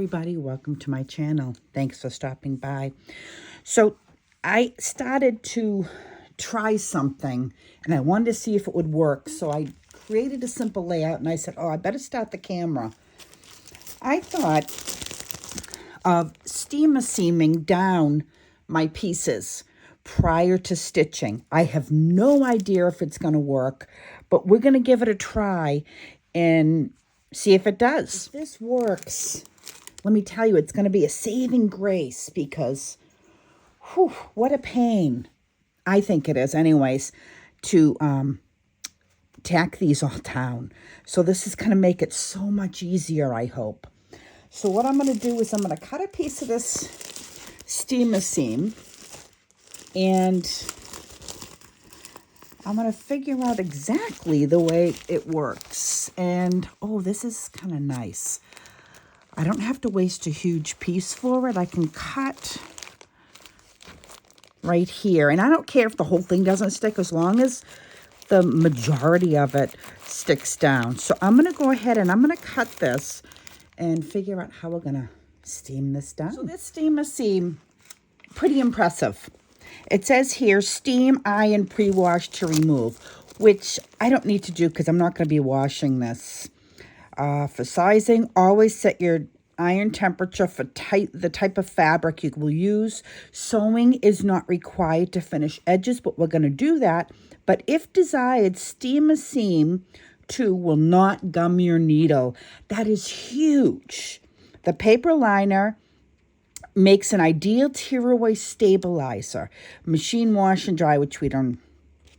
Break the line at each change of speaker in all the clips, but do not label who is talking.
everybody, welcome to my channel. Thanks for stopping by. So I started to try something and I wanted to see if it would work. So I created a simple layout and I said, I better start the camera. I thought of steamer seaming down my pieces prior to stitching. I have no idea if it's going to work, but we're going to give it a try and see if it does. If this works, let me tell you, it's going to be a saving grace because, what a pain. I think it is anyways, to tack these all down. So this is going to make it so much easier, I hope. So what I'm going to do is I'm going to cut a piece of this steamer seam and I'm going to figure out exactly the way it works. And, this is kind of nice. I don't have to waste a huge piece for it. I can cut right here. And I don't care if the whole thing doesn't stick as long as the majority of it sticks down. So I'm going to go ahead and I'm going to cut this and figure out how we're going to steam this down. So this steamer seam, pretty impressive. It says here, steam, iron, pre-wash to remove, which I don't need to do because I'm not going to be washing this. For sizing, always set your iron temperature for the type of fabric you will use. Sewing is not required to finish edges, but we're going to do that. But if desired, steamer seam 2 will not gum your needle. That is huge. The paper liner makes an ideal tearaway stabilizer. Machine wash and dry, which we don't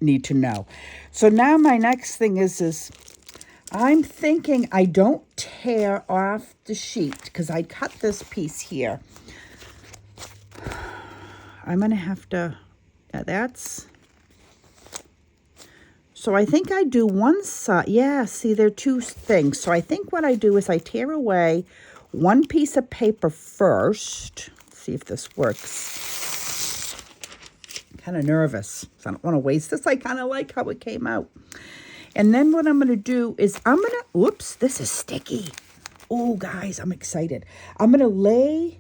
need to know. So now my next thing is I'm thinking I don't tear off the sheet because I cut this piece here. I'm going to have to, so I think I do one side. Yeah, see, there are two things. So I think what I do is I tear away one piece of paper first. Let's see if this works. I'm kind of nervous, so I don't want to waste this. I kind of like how it came out. And then what I'm going to do is whoops, this is sticky. Oh, guys, I'm excited. I'm going to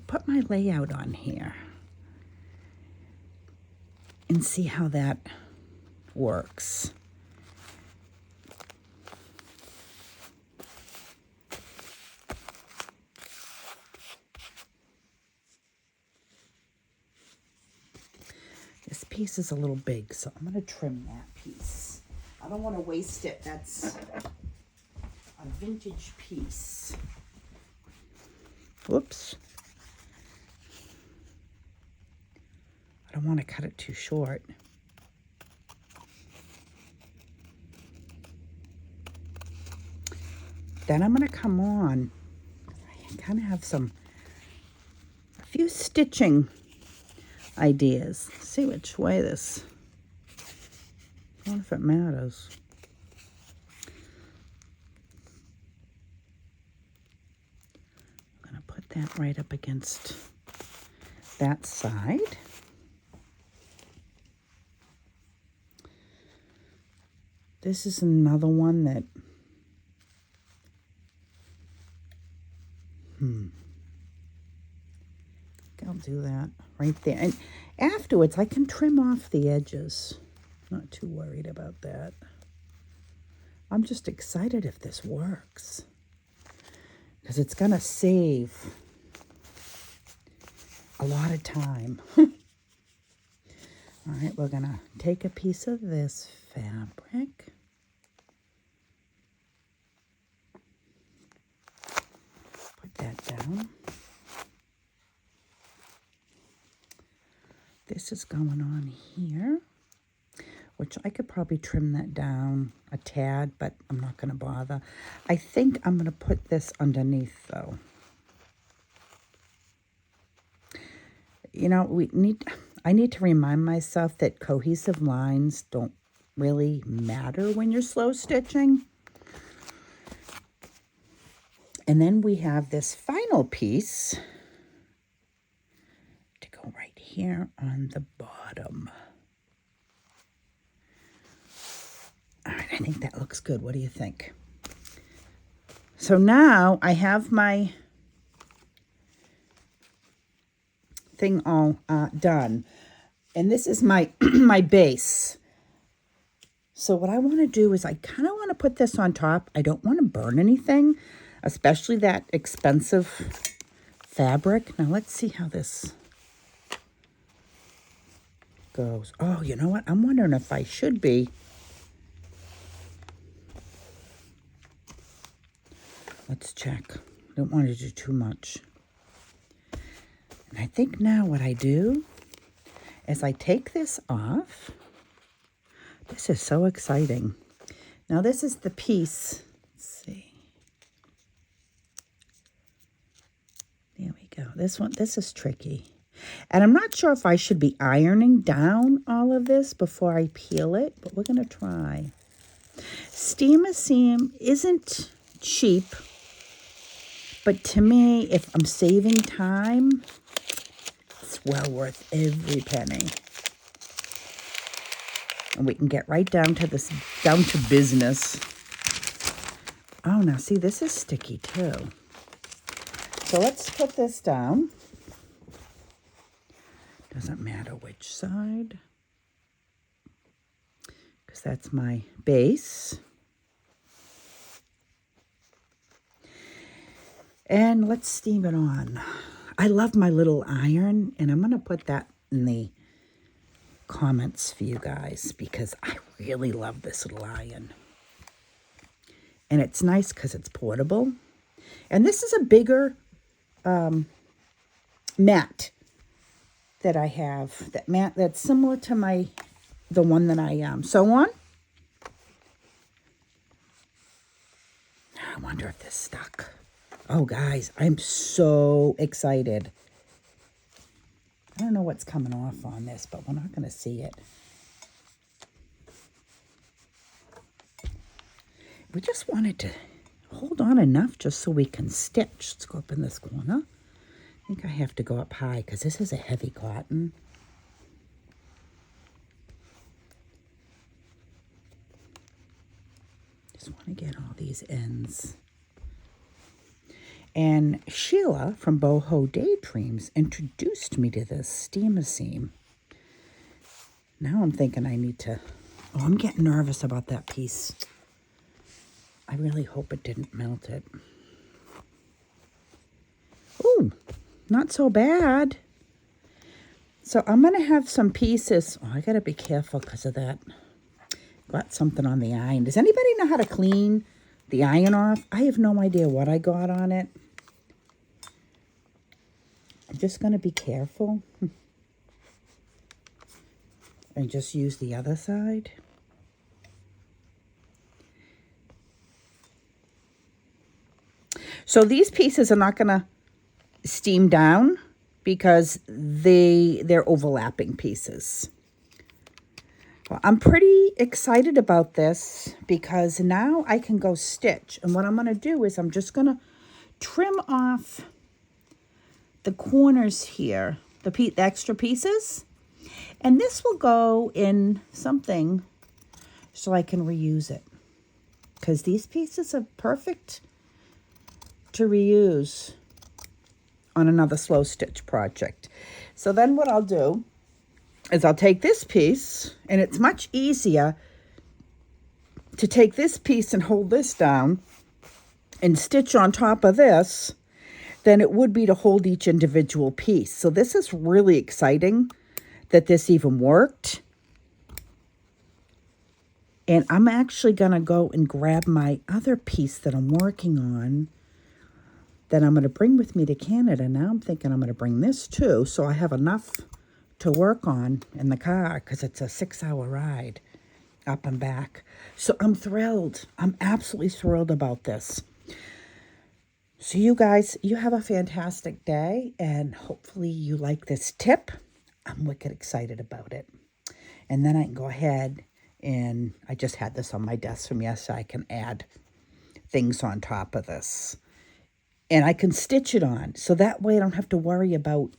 put my layout on here and see how that works. This piece is a little big, so I'm going to trim that piece. I don't want to waste it. That's a vintage piece. Whoops. I don't want to cut it too short. Then I'm going to come on. I kind of have a few stitching ideas. Let's see which way this. I wonder if it matters. I'm going to put that right up against that side. This is another one that I'll do that right there. And afterwards, I can trim off the edges. Not too worried about that. I'm just excited if this works, because it's going to save a lot of time. All right, we're going to take a piece of this fabric. Put that down. This is going on here, which I could probably trim that down a tad, but I'm not going to bother. I think I'm going to put this underneath, though. You know, I need to remind myself that cohesive lines don't really matter when you're slow stitching. And then we have this final piece to go right here on the bottom. All right, I think that looks good. What do you think? So now I have my thing all done. And this is my my base. So what I want to do is I kind of want to put this on top. I don't want to burn anything, especially that expensive fabric. Now let's see how this goes. Oh, you know what? I'm wondering if I should be. Let's check. I don't want to do too much. And I think now what I do is I take this off. This is so exciting. Now this is the piece. Let's see. There we go. This is tricky. And I'm not sure if I should be ironing down all of this before I peel it, but we're going to try. Steamer seam isn't cheap, but to me, if I'm saving time, it's well worth every penny. And we can get right down to this, down to business. Oh, now see, this is sticky too. So let's put this down. Doesn't matter which side, because that's my base. And let's steam it on. I love my little iron, and I'm going to put that in the comments for you guys, because I really love this little iron. And it's nice because it's portable. And this is a bigger mat that I have, that mat that's similar to the one that I sew on. I wonder if this stuck. Oh, guys, I'm so excited. I don't know what's coming off on this, but we're not going to see it. We just wanted to hold on enough just so we can stitch. Let's go up in this corner. I think I have to go up high because this is a heavy cotton. Just want to get all these ends. And Sheila from Boho Daydreams introduced me to this steamer seam. Now I'm thinking I need to... Oh, I'm getting nervous about that piece. I really hope it didn't melt it. Ooh, not so bad. So I'm going to have some pieces. Oh, I got to be careful because of that. Got something on the iron. Does anybody know how to clean the iron off? I have no idea what I got on it. I'm just going to be careful. And just use the other side. So these pieces are not going to steam down because they're overlapping pieces. Well, I'm pretty excited about this because now I can go stitch. And what I'm going to do is I'm just going to trim off the corners here, the extra pieces. And this will go in something so I can reuse it. Because these pieces are perfect to reuse on another slow stitch project. So then what I'll do is I'll take this piece, and it's much easier to take this piece and hold this down and stitch on top of this than it would be to hold each individual piece. So this is really exciting that this even worked. And I'm actually going to go and grab my other piece that I'm working on that I'm going to bring with me to Canada. Now I'm thinking I'm going to bring this too, so I have enough to work on in the car, because it's a 6-hour ride up and back. So I'm thrilled. I'm absolutely thrilled about this. So you guys, you have a fantastic day, and hopefully you like this tip. I'm wicked excited about it. And then I can go ahead, and I just had this on my desk from yesterday. I can add things on top of this. And I can stitch it on, so that way I don't have to worry about,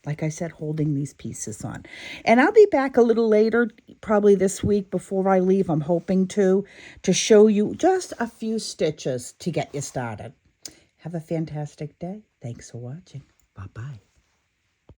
like I said, holding these pieces on. And I'll be back a little later, probably this week before I leave, I'm hoping to show you just a few stitches to get you started. Have a fantastic day. Thanks for watching. Bye-bye.